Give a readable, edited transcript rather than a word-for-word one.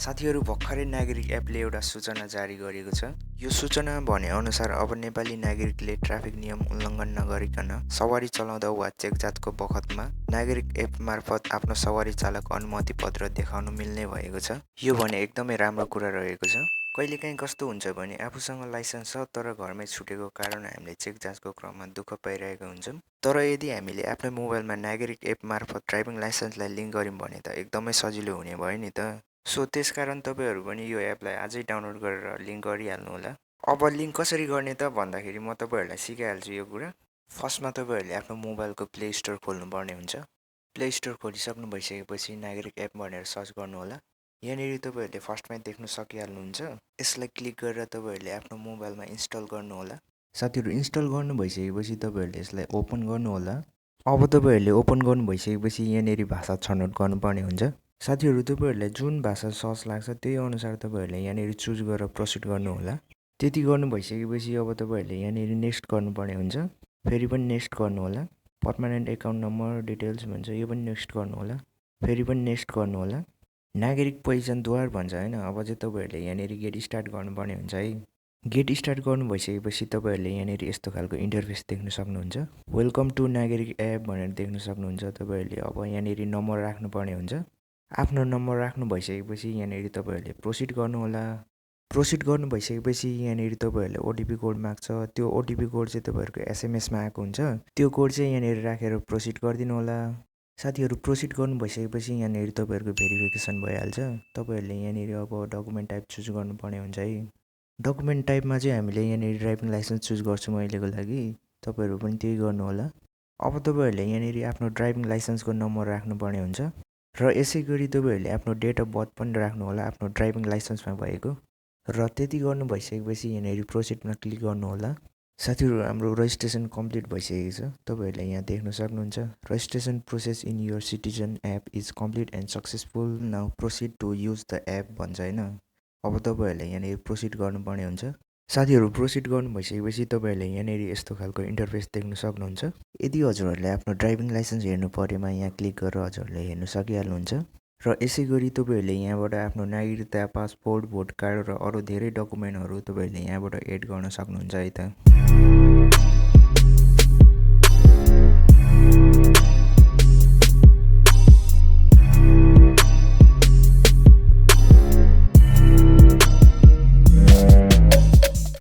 साथीहरु भर्खरै नागरिक एपले एउटा सूचना जारी गरेको छ। यो सूचना भने अनुसार अब नेपाली नागरिकले ट्राफिक नियम उल्लङ्घन नगरिकन सवारी चलाउँदा वा चेकजाँचको बखतमा नागरिक एप मार्फत आफ्नो सवारी चालक अनुमति पत्र देखाउन मिल्ने भएको छ। यो भने एकदमै राम्रो कुरा रहेको छ। कहिलेकाहीँ कस्तो हुन्छ भने आफूसँग लाइसेन्स छ तर घरमै छुटेको कारण हामीले चेकजाँचको क्रममा दुःख पाइरहेका हुन्छौँ। तर यदि हामीले आफ्नो मोबाइलमा नागरिक एप मार्फत ड्राइभिङ लाइसेन्सलाई लिङ्क गर्यौँ भने त एकदमै सजिलो हुने भयो नि त। सो त्यसकारण तपाईहरु पनि यो एपलाई आजै डाउनलोड गरेर लिङ्क गरिहाल्नु होला। अब लिङ्क कसरी गर्ने त भन्दाखेरि म तपाईहरुलाई सिकाइहाल्छु यो कुरा। फर्स्टमा तपाईहरुले आफ्नो मोबाइलको प्ले स्टोर खोल्नुपर्ने हुन्छ। प्ले स्टोर खोलिसक्नु भइसकेपछि नागरिक एप भनेर सर्च गर्नु होला। यहाँनिर तपाईहरुले फर्स्टमै देख्न सकिहाल्नुहुन्छ। यसलाई क्लिक गरेर तपाईहरुले आफ्नो मोबाइलमा इन्स्टल गर्नु होला। साथीहरु इन्स्टल गर्नु भइसकेपछि तपाईहरुले यसलाई ओपन गर्नु होला। अब तपाईहरुले ओपन गर्नु भइसकेपछि यहाँनिर भाषा छनौट गर्नुपर्ने हुन्छ। साथीहरु तपाईहरुलाई जुन भाषा सहज लाग्छ त्यही अनुसार तपाईहरुले यहाँनिर चुज गरेर प्रोसिड गर्नु होला। त्यति गर्नु भइसकेपछि अब तपाईहरुले यहाँनिर नेक्स्ट गर्नुपर्ने हुन्छ। फेरि पनि नेक्स्ट गर्नु होला। पर्मानेन्ट एकाउन्ट नम्बर डिटेल्स भन्छ यो पनि नेक्स्ट गर्नु होला। फेरि पनि नेक्स्ट गर्नु होला। नागरिक पहिचानद्वार भन्छ हैन। अब चाहिँ तपाईहरुले यहाँनिर गेट स्टार्ट गर्नुपर्ने हुन्छ है। गेट स्टार्ट गर्नु भइसकेपछि तपाईहरुले यहाँनिर यस्तो खालको इन्टरफेस देख्न सक्नुहुन्छ। वेलकम टु नागरिक एप भनेर देख्न सक्नुहुन्छ। तपाईहरुले अब यहाँनिर नम्बर राख्नुपर्ने हुन्छ। आफ्नो नम्बर राख्नु भइसकेपछि यहाँनिर तपाईहरुले प्रोसिड गर्नु होला। प्रोसिड गर्नु भइसकेपछि यहाँनिर तपाईहरुले ओटिपी कोड माग्छ। त्यो ओटिपी कोड चाहिँ तपाईहरुको एसएमएस मा आएको हुन्छ। त्यो कोड चाहिँ यहाँनिर राखेर प्रोसिड गरिदिनु होला। साथीहरु प्रोसिड गर्नु भइसकेपछि यहाँनिर तपाईहरुको भेरिफिकेसन भइहाल्छ। तपाईहरुले यहाँनिर अब डकुमेन्ट टाइप चुज गर्नुपर्ने हुन्छ है। डकुमेन्ट टाइपमा चाहिँ हामीले यहाँनिर ड्राइभिङ लाइसेन्स चुज गर्छौं अहिलेको लागि। तपाईहरु पनि त्यही गर्नु होला। अब तपाईहरुले यहाँनिर आफ्नो ड्राइभिङ लाइसेन्सको नम्बर राख्नुपर्ने हुन्छ र यसैगरी तपाईहरुले आफ्नो डेट अफ बर्थ पनि राख्नु होला आफ्नो ड्राइभिङ लाइसेन्समा भएको। र त्यति गर्नु भइसकेपछि यहाँनिर प्रोसिडमा क्लिक गर्नु होला। साथीहरु हाम्रो रजिस्ट्रेसन कम्प्लिट भइसकेको छ। तपाईहरुले यहाँ देख्न सक्नुहुन्छ registration process in your citizen app is complete and successful now proceed to use the app भन्छ हैन। अब तपाईहरुले यहाँनिर प्रोसिड गर्नुपर्ने हुन्छ। साथीहरु प्रोसिड गर्नु भइसकेपछि तपाईहरुले यहाँनिर यस्तो खालको इन्टरफेस देख्न सक्नुहुन्छ। यदि हजुरहरुले आफ्नो ड्राइभिङ लाइसेन्स हेर्नु परेमा यहाँ क्लिक गरेर हजुरहरुले हेर्न सकिहाल्नुहुन्छ। र यसैगरी तपाईहरुले यहाँबाट आफ्नो नागरिकता पासपोर्ट भोट कार्ड र अरु धेरै डकुमेन्टहरु तपाईहरुले यहाँबाट एड गर्न सक्नुहुन्छ है त।